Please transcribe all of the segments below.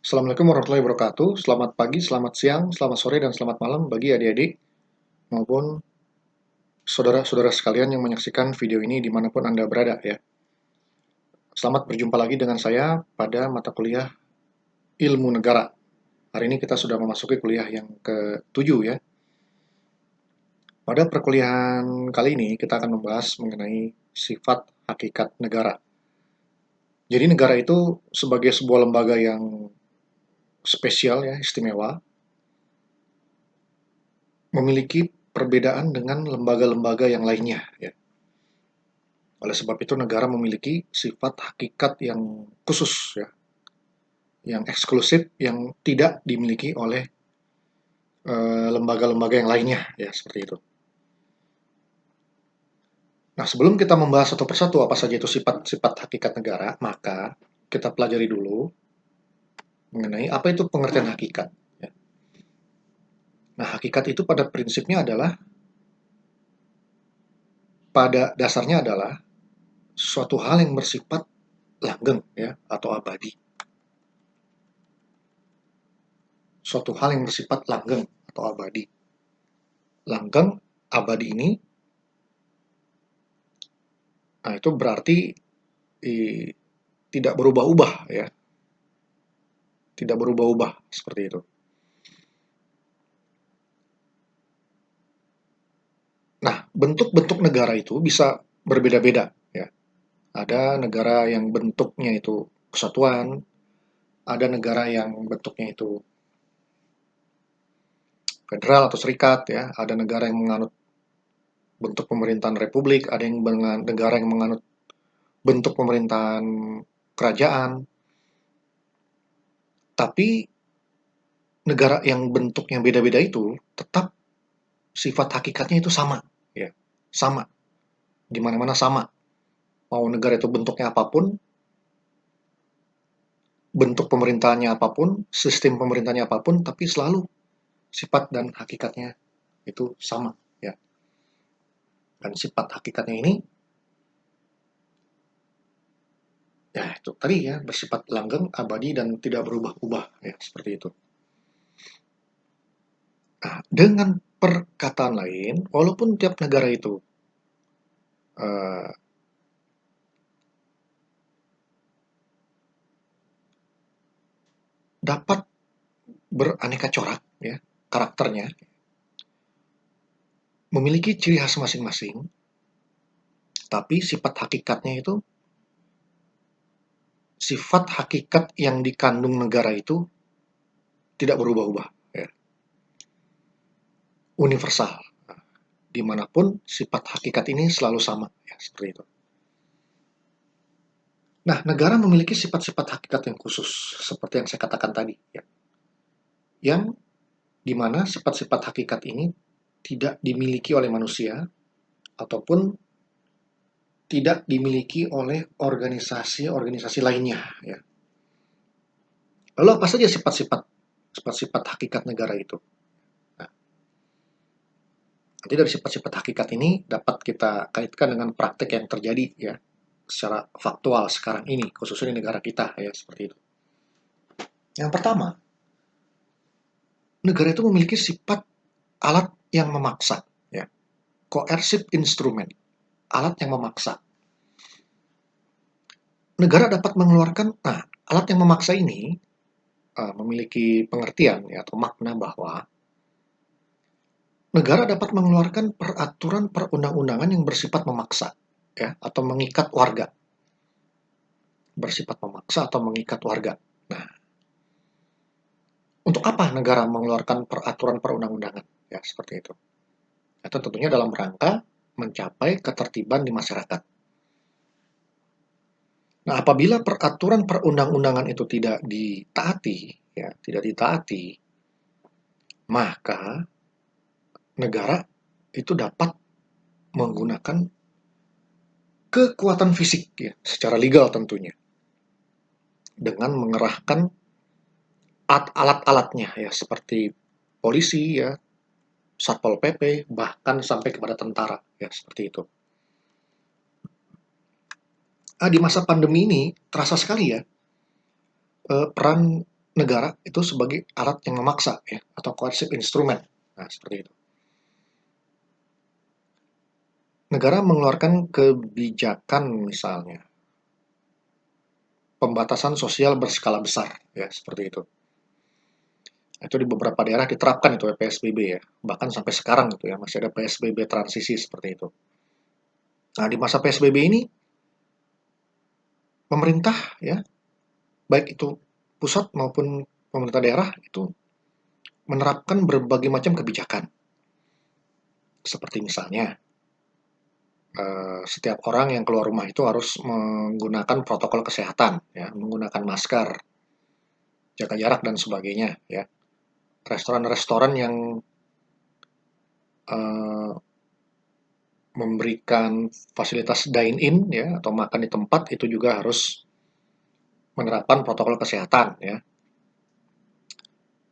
Assalamualaikum warahmatullahi wabarakatuh. Selamat pagi, selamat siang, selamat sore, dan selamat malam bagi adik-adik maupun saudara-saudara sekalian yang menyaksikan video ini dimanapun Anda berada ya. Selamat berjumpa lagi dengan saya pada mata kuliah Ilmu Negara. Hari ini kita sudah memasuki kuliah yang ke-7 ya. Pada perkuliahan kali ini kita akan membahas mengenai sifat hakikat negara. Jadi negara itu sebagai sebuah lembaga yang spesial ya, istimewa, memiliki perbedaan dengan lembaga-lembaga yang lainnya ya. Oleh sebab itu negara memiliki sifat hakikat yang khusus ya, yang eksklusif yang tidak dimiliki oleh lembaga-lembaga yang lainnya ya, seperti itu. Nah, sebelum kita membahas satu persatu apa saja itu sifat-sifat hakikat negara, maka kita pelajari dulu mengenai apa itu pengertian hakikat ya. Nah, hakikat itu pada prinsipnya adalah, pada dasarnya adalah suatu hal yang bersifat langgeng ya, atau abadi. Suatu hal yang bersifat langgeng atau abadi. Langgeng, abadi ini, nah itu berarti tidak berubah-ubah ya, tidak berubah-ubah seperti itu. Nah, bentuk-bentuk negara itu bisa berbeda-beda ya. Ada negara yang bentuknya itu kesatuan, ada negara yang bentuknya itu federal atau serikat ya, ada negara yang menganut bentuk pemerintahan republik, ada yang negara yang menganut bentuk pemerintahan kerajaan. Tapi negara yang bentuknya beda-beda itu tetap sifat hakikatnya itu sama ya, sama, di mana-mana sama. Mau negara itu bentuknya apapun, bentuk pemerintahannya apapun, sistem pemerintahannya apapun, tapi selalu sifat dan hakikatnya itu sama ya. Dan sifat hakikatnya ini ya itu tadi ya, bersifat langgeng, abadi, dan tidak berubah-ubah ya, seperti itu. Nah, dengan perkataan lain, walaupun tiap negara itu uh, dapat beraneka corak ya, karakternya memiliki ciri khas masing-masing, tapi sifat hakikatnya itu, sifat hakikat yang dikandung negara itu tidak berubah-ubah ya, universal. Nah, dimanapun sifat hakikat ini selalu sama ya, seperti itu. Nah, negara memiliki sifat-sifat hakikat yang khusus seperti yang saya katakan tadi ya, yang dimana sifat-sifat hakikat ini tidak dimiliki oleh manusia ataupun tidak dimiliki oleh organisasi-organisasi lainnya ya. Lalu apa saja sifat-sifat hakikat negara itu? Nah, nanti dari sifat-sifat hakikat ini dapat kita kaitkan dengan praktek yang terjadi ya, secara faktual sekarang ini, khususnya di negara kita ya, seperti itu. Yang pertama, negara itu memiliki sifat alat yang memaksa ya, coercive instrument, alat yang memaksa. Negara dapat mengeluarkan, nah, alat yang memaksa ini memiliki pengertian ya, atau makna bahwa negara dapat mengeluarkan peraturan perundang-undangan yang bersifat memaksa ya, atau mengikat warga. Bersifat memaksa atau mengikat warga. Nah, untuk apa negara mengeluarkan peraturan perundang-undangan? Ya, seperti itu. Itu tentunya dalam rangka mencapai ketertiban di masyarakat. Nah, apabila peraturan perundang-undangan itu tidak ditaati, ya, tidak ditaati, maka negara itu dapat menggunakan kekuatan fisik ya, secara legal tentunya, dengan mengerahkan alat-alatnya ya, seperti polisi ya, Satpol PP, bahkan sampai kepada tentara ya, seperti itu. Di masa pandemi ini terasa sekali ya, peran negara itu sebagai alat yang memaksa ya, atau coercive instrument. Nah, seperti itu. Negara mengeluarkan kebijakan misalnya pembatasan sosial berskala besar ya, seperti itu. Itu di beberapa daerah diterapkan itu ya, PSBB ya. Bahkan sampai sekarang itu ya masih ada PSBB transisi seperti itu. Nah, di masa PSBB ini pemerintah ya, baik itu pusat maupun pemerintah daerah itu menerapkan berbagai macam kebijakan. Seperti misalnya setiap orang yang keluar rumah itu harus menggunakan protokol kesehatan ya, menggunakan masker, jaga jarak dan sebagainya ya. Restoran-restoran yang uh, memberikan fasilitas dine-in ya atau makan di tempat itu juga harus menerapkan protokol kesehatan ya.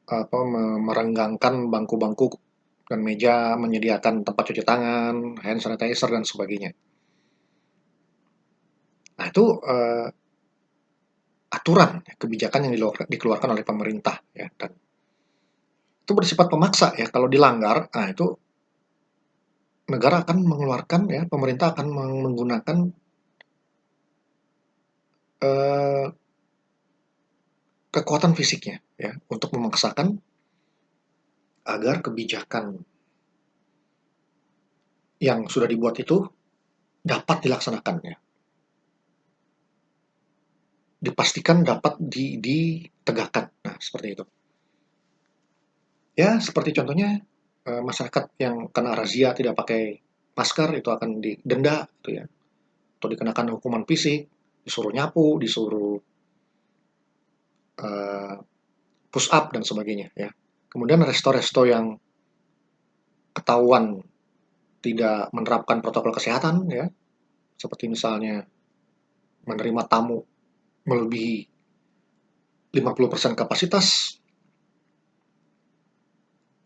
Apa merenggangkan bangku-bangku dan meja, menyediakan tempat cuci tangan, hand sanitizer dan sebagainya. Nah, itu aturan kebijakan yang dikeluarkan oleh pemerintah ya, dan itu bersifat pemaksa ya. Kalau dilanggar, nah itu negara akan mengeluarkan ya, pemerintah akan menggunakan eh, kekuatan fisiknya ya untuk memaksakan agar kebijakan yang sudah dibuat itu dapat dilaksanakan ya, dipastikan dapat ditegakkan. Nah, seperti itu. Ya, seperti contohnya masyarakat yang kena razia tidak pakai masker itu akan didenda gitu ya, atau dikenakan hukuman fisik, disuruh nyapu, disuruh eh, push up dan sebagainya ya. Kemudian resto-resto yang ketahuan tidak menerapkan protokol kesehatan ya, seperti misalnya menerima tamu melebihi 50% kapasitas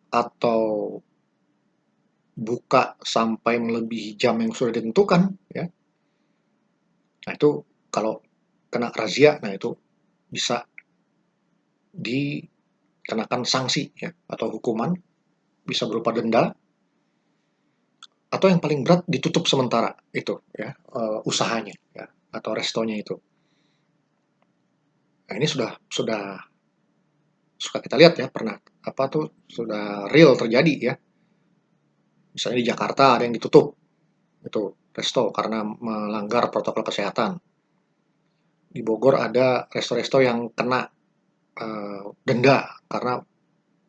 atau buka sampai melebihi jam yang sudah ditentukan ya. Nah, itu kalau kena razia, nah itu bisa dikenakan sanksi ya atau hukuman, bisa berupa denda atau yang paling berat ditutup sementara itu ya, usahanya ya atau restonya itu. Nah, ini sudah suka kita lihat ya, pernah apa tuh, sudah real terjadi ya. Misalnya di Jakarta ada yang ditutup itu resto karena melanggar protokol kesehatan. Di Bogor ada resto-resto yang kena denda karena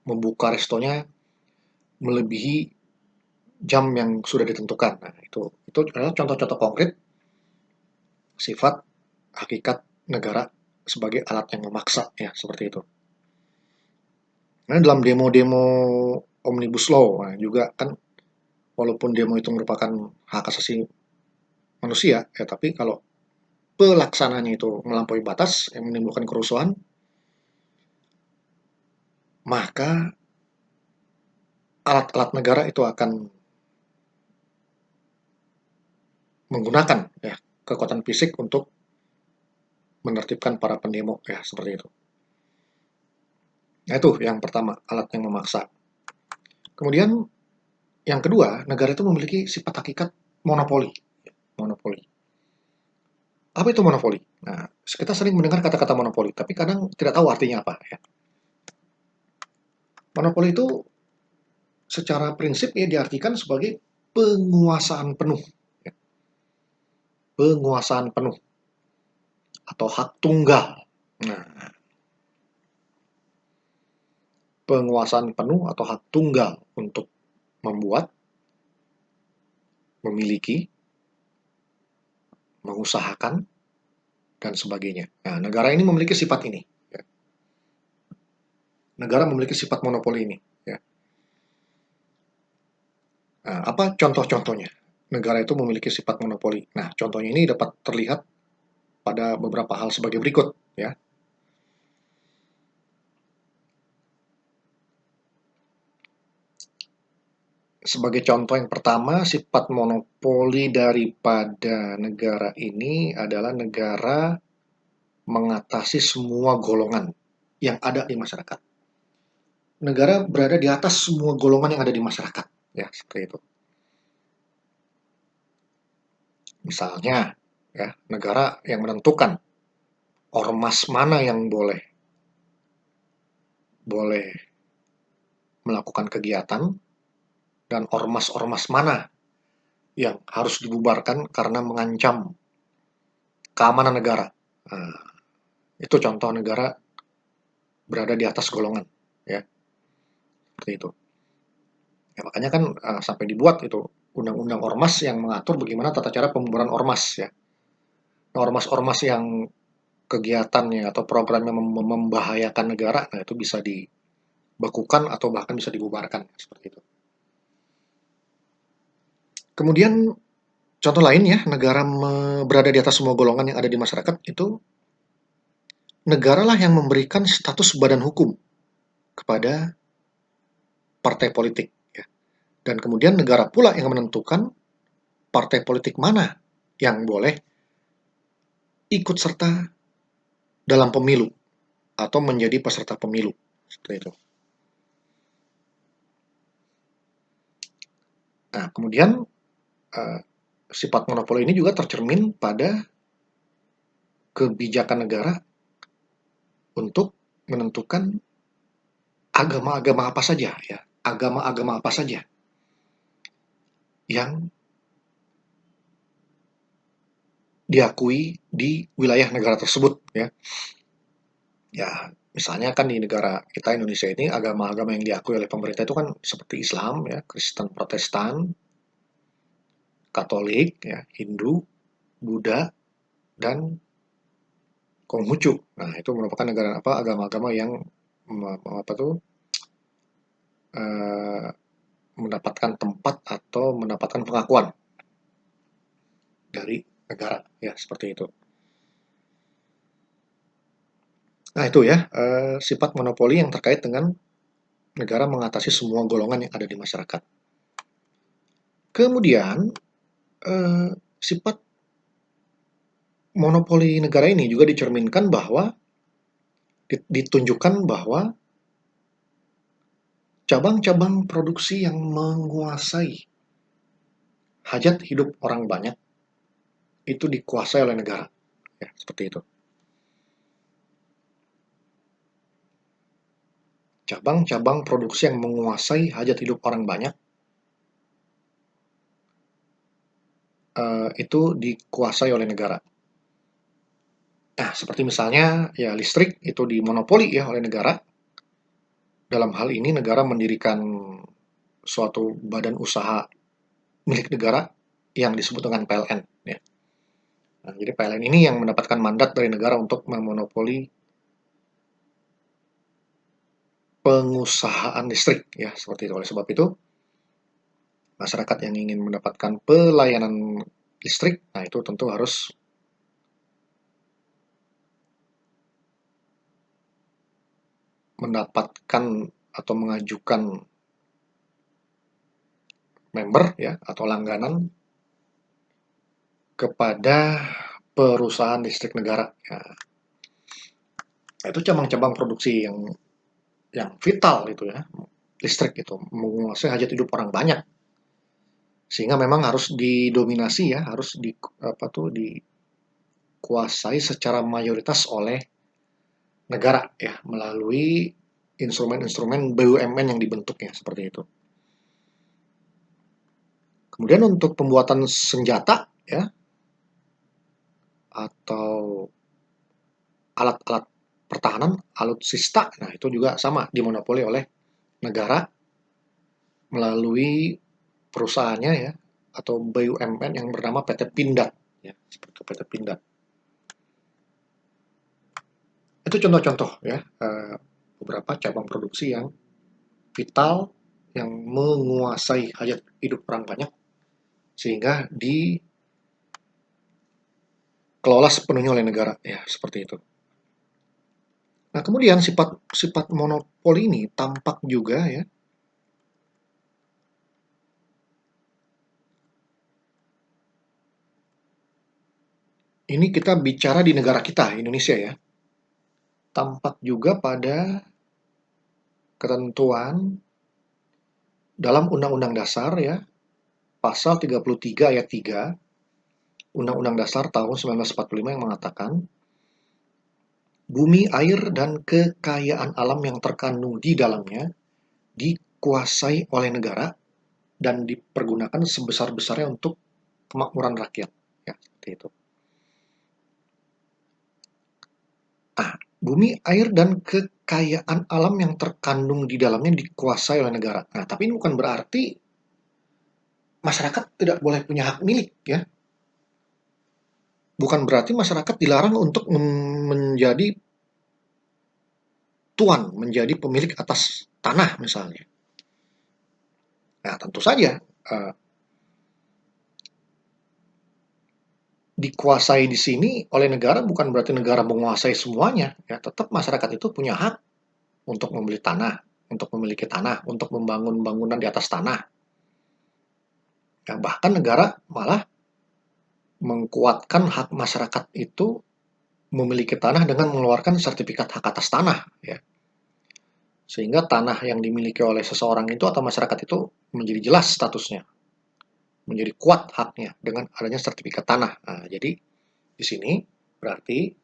membuka restonya melebihi jam yang sudah ditentukan. Nah, itu adalah contoh-contoh konkret sifat hakikat negara sebagai alat yang memaksa ya, seperti itu. Nah, dalam demo-demo Omnibus Law nah, juga kan, walaupun demo itu merupakan hak asasi manusia ya, tapi kalau pelaksananya itu melampaui batas yang menimbulkan kerusuhan, maka alat-alat negara itu akan menggunakan ya kekuatan fisik untuk menertibkan para pendemo ya, seperti itu. Nah, itu yang pertama, alat yang memaksa. Kemudian yang kedua, negara itu memiliki sifat hakikat monopoli. Monopoli. Apa itu monopoli? Nah, kita sering mendengar kata-kata monopoli, tapi kadang tidak tahu artinya apa ya. Monopoli itu secara prinsip ya diartikan sebagai penguasaan penuh. Ya. Penguasaan penuh atau hak tunggal. Nah, penguasaan penuh atau hak tunggal untuk membuat, memiliki, mengusahakan, dan sebagainya. Nah, negara ini memiliki sifat ini. Ya. Negara memiliki sifat monopoli ini. Ya. Nah, apa contoh-contohnya? Negara itu memiliki sifat monopoli. Nah, contohnya ini dapat terlihat pada beberapa hal sebagai berikut. Ya. Sebagai contoh yang pertama, sifat monopoli daripada negara ini adalah negara mengatasi semua golongan. yang ada di masyarakat. Negara berada di atas semua golongan yang ada di masyarakat, ya seperti itu. Misalnya, ya negara yang menentukan ormas mana yang boleh boleh melakukan kegiatan dan ormas-ormas mana yang harus dibubarkan karena mengancam keamanan negara. Nah, itu contoh negara berada di atas golongan, ya seperti itu. Ya, makanya kan sampai dibuat itu undang-undang ormas yang mengatur bagaimana tata cara pembubaran ormas, ya. Nah, ormas-ormas yang kegiatannya atau programnya membahayakan negara, nah itu bisa dibekukan atau bahkan bisa dibubarkan seperti itu. Kemudian contoh lain ya, negara berada di atas semua golongan yang ada di masyarakat itu negara lah yang memberikan status badan hukum kepada partai politik, ya. Dan kemudian negara pula yang menentukan partai politik mana yang boleh ikut serta dalam pemilu atau menjadi peserta pemilu seperti itu. Nah, kemudian uh, sifat monopoli ini juga tercermin pada kebijakan negara untuk menentukan agama-agama apa saja, ya, agama-agama apa saja yang diakui di wilayah negara tersebut, ya. Ya, misalnya kan di negara kita Indonesia ini agama-agama yang diakui oleh pemerintah itu kan seperti Islam, ya, Kristen, Protestan, Katolik, ya, Hindu, Buddha, dan Konghucu. Nah, itu merupakan negara apa agama-agama yang apa tuh eh, mendapatkan tempat atau mendapatkan pengakuan dari negara, ya seperti itu. Nah, itu ya sifat monopoli yang terkait dengan negara mengatasi semua golongan yang ada di masyarakat. Kemudian sifat monopoli negara ini juga dicerminkan bahwa ditunjukkan bahwa cabang-cabang produksi yang menguasai hajat hidup orang banyak itu dikuasai oleh negara, ya seperti itu. Cabang-cabang produksi yang menguasai hajat hidup orang banyak itu dikuasai oleh negara. Nah, seperti misalnya ya listrik itu dimonopoli ya oleh negara. Dalam hal ini negara mendirikan suatu badan usaha milik negara yang disebut dengan PLN, ya. Nah, jadi PLN ini yang mendapatkan mandat dari negara untuk memonopoli pengusahaan listrik, ya seperti itu. Oleh sebab itu, masyarakat yang ingin mendapatkan pelayanan listrik, nah itu tentu harus mendapatkan atau mengajukan member ya atau langganan kepada perusahaan listrik negara. Ya, itu cabang-cabang produksi yang vital itu ya, listrik itu menguasai hajat hidup orang banyak, sehingga memang harus didominasi ya, harus apa tuh dikuasai secara mayoritas oleh negara ya melalui instrumen-instrumen BUMN yang dibentuknya seperti itu. Kemudian untuk pembuatan senjata ya atau alat-alat pertahanan, alutsista, nah itu juga sama dimonopoli oleh negara melalui perusahaannya ya atau BUMN yang bernama PT Pindad ya seperti PT Pindad. Itu contoh-contoh ya beberapa cabang produksi yang vital yang menguasai hajat hidup orang banyak sehingga dikelola sepenuhnya oleh negara ya seperti itu. Nah, kemudian sifat sifat monopoli ini tampak juga ya. Ini kita bicara di negara kita, Indonesia ya. tampak juga pada ketentuan dalam Undang-Undang Dasar ya, pasal 33 ayat 3 Undang-Undang Dasar tahun 1945 yang mengatakan bumi, air, dan kekayaan alam yang terkandung di dalamnya dikuasai oleh negara dan dipergunakan sebesar-besarnya untuk kemakmuran rakyat. Ya, seperti itu. Bumi, air, dan kekayaan alam yang terkandung di dalamnya dikuasai oleh negara. Nah, tapi ini bukan berarti masyarakat tidak boleh punya hak milik, ya. Bukan berarti masyarakat dilarang untuk menjadi tuan, menjadi pemilik atas tanah misalnya. Nah, tentu saja dikuasai di sini oleh negara bukan berarti negara menguasai semuanya. Ya, tetap masyarakat itu punya hak untuk membeli tanah, untuk memiliki tanah, untuk membangun bangunan di atas tanah. Ya, bahkan negara malah mengkuatkan hak masyarakat itu memiliki tanah dengan mengeluarkan sertifikat hak atas tanah. Ya. Sehingga tanah yang dimiliki oleh seseorang itu atau masyarakat itu menjadi jelas statusnya, menjadi kuat haknya dengan adanya sertifikat tanah. Nah, jadi di sini berarti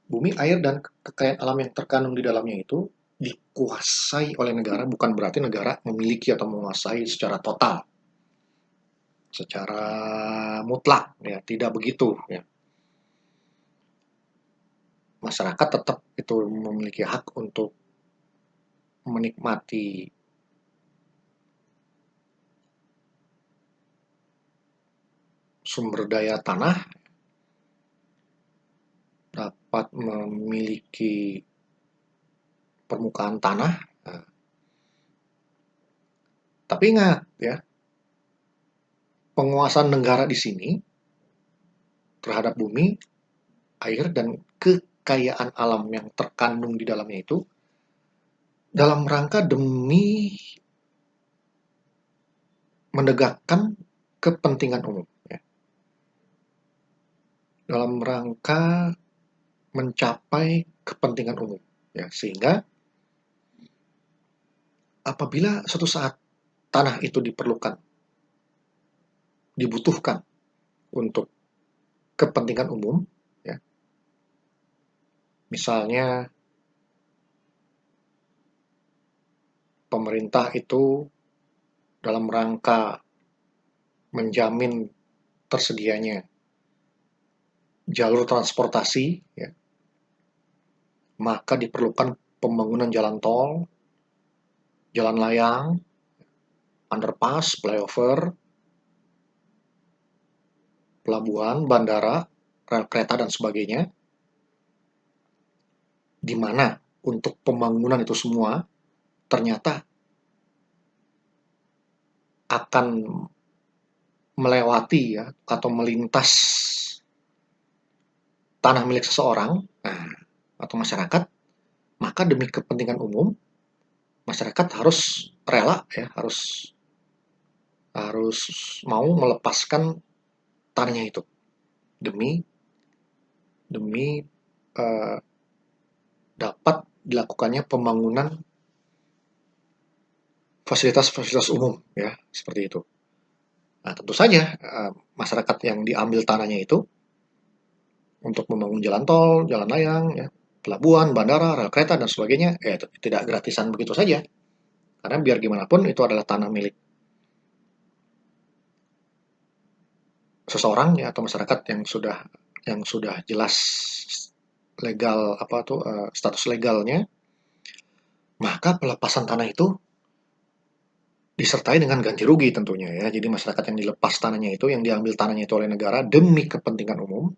bumi, air, dan kekayaan alam yang terkandung di dalamnya itu dikuasai oleh negara, bukan berarti negara memiliki atau menguasai secara total, secara mutlak, ya tidak begitu. Ya. Masyarakat tetap itu memiliki hak untuk menikmati sumber daya tanah, dapat memiliki permukaan tanah. Nah, tapi ingat ya, penguasaan negara di sini terhadap bumi, air, dan kekayaan alam yang terkandung di dalamnya itu dalam rangka demi menegakkan kepentingan umum. Ya. Dalam rangka mencapai kepentingan umum. Ya, sehingga apabila suatu saat tanah itu diperlukan, dibutuhkan untuk kepentingan umum, ya, misalnya pemerintah itu dalam rangka menjamin tersedianya jalur transportasi, ya, maka diperlukan pembangunan jalan tol, jalan layang, underpass, flyover, pelabuhan, bandara, rel kereta, dan sebagainya, di mana untuk pembangunan itu semua ternyata akan melewati ya atau melintas tanah milik seseorang, nah, atau masyarakat, maka demi kepentingan umum masyarakat harus rela ya, harus harus mau melepaskan tanahnya itu demi demi uh, dapat dilakukannya pembangunan fasilitas-fasilitas umum ya, seperti itu. Nah, tentu saja masyarakat yang diambil tanahnya itu untuk membangun jalan tol, jalan layang, ya, pelabuhan, bandara, rel kereta, dan sebagainya, tidak gratisan begitu saja. Karena biar gimana pun itu adalah tanah milik seseorang ya atau masyarakat yang sudah jelas legal apa tuh status legalnya, maka pelepasan tanah itu disertai dengan ganti rugi tentunya ya. Jadi masyarakat yang dilepas tanahnya itu, yang diambil tanahnya itu oleh negara demi kepentingan umum,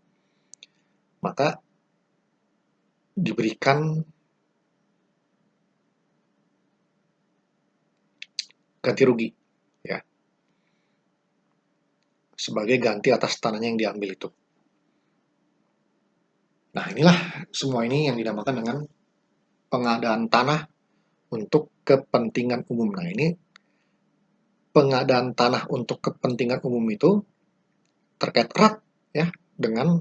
maka diberikan ganti rugi ya sebagai ganti atas tanahnya yang diambil itu. Nah, inilah semua ini yang dinamakan dengan pengadaan tanah untuk kepentingan umum. Nah, ini pengadaan tanah untuk kepentingan umum itu terkait erat ya dengan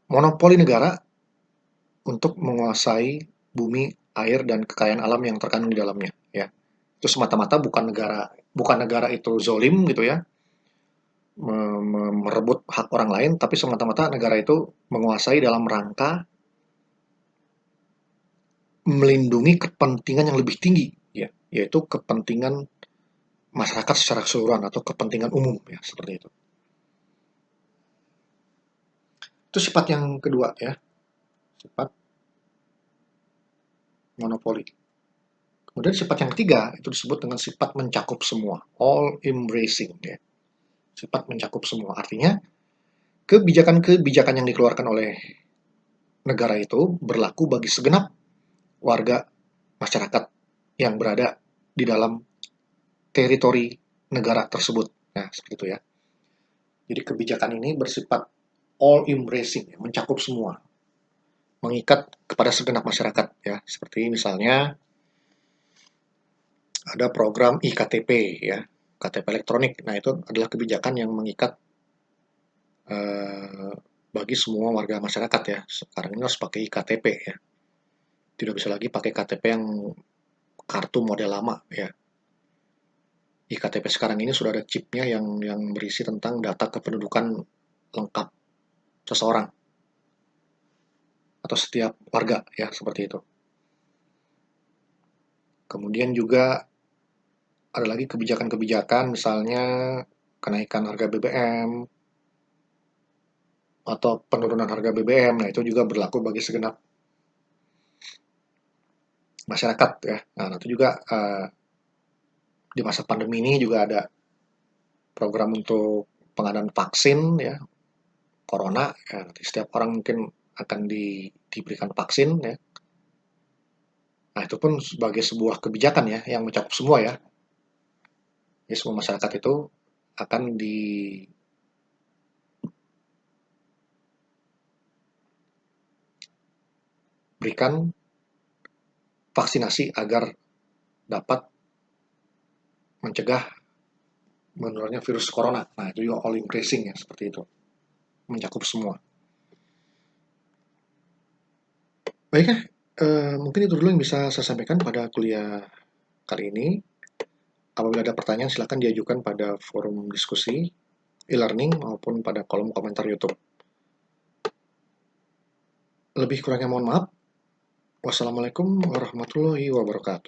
monopoli negara untuk menguasai bumi, air, dan kekayaan alam yang terkandung di dalamnya, ya. Itu semata-mata bukan negara itu zolim gitu ya, merebut hak orang lain, tapi semata-mata negara itu menguasai dalam rangka melindungi kepentingan yang lebih tinggi, ya, yaitu kepentingan masyarakat secara keseluruhan atau kepentingan umum, ya, seperti itu. Itu sifat yang kedua, ya, sifat monopoli. Kemudian sifat yang ketiga itu disebut dengan sifat mencakup semua, all embracing, ya. Sifat mencakup semua. Artinya kebijakan-kebijakan yang dikeluarkan oleh negara itu berlaku bagi segenap warga masyarakat yang berada di dalam teritori negara tersebut. Nah, seperti itu ya. Jadi kebijakan ini bersifat all embracing, ya, mencakup semua, mengikat kepada segenap masyarakat, ya. Seperti misalnya ada program iKTP, ya, KTP elektronik. Nah, itu adalah kebijakan yang mengikat bagi semua warga masyarakat, ya. Sekarang ini harus pakai iKTP, ya. Tidak bisa lagi pakai KTP yang kartu model lama, ya. iKTP sekarang ini sudah ada chipnya yang berisi tentang data kependudukan lengkap seseorang atau setiap warga, ya, seperti itu. Kemudian juga ada lagi kebijakan-kebijakan, misalnya kenaikan harga BBM atau penurunan harga BBM. Nah, itu juga berlaku bagi segenap masyarakat, ya. Nah, nanti juga di masa pandemi ini juga ada program untuk pengadaan vaksin, ya, corona. Ya, nanti setiap orang mungkin akan diberikan vaksin, ya. Nah, itu pun sebagai sebuah kebijakan, ya, yang mencakup semua, ya. Jadi semua masyarakat itu akan diberikan vaksinasi agar dapat mencegah menurunnya virus corona. Nah, itu juga all increasing, ya, seperti itu. Mencakup semua. Baiklah, mungkin itu dulu yang bisa saya sampaikan pada kuliah kali ini. Apabila ada pertanyaan, silakan diajukan pada forum diskusi e-learning maupun pada kolom komentar YouTube. Lebih kurangnya mohon maaf. Wassalamualaikum warahmatullahi wabarakatuh.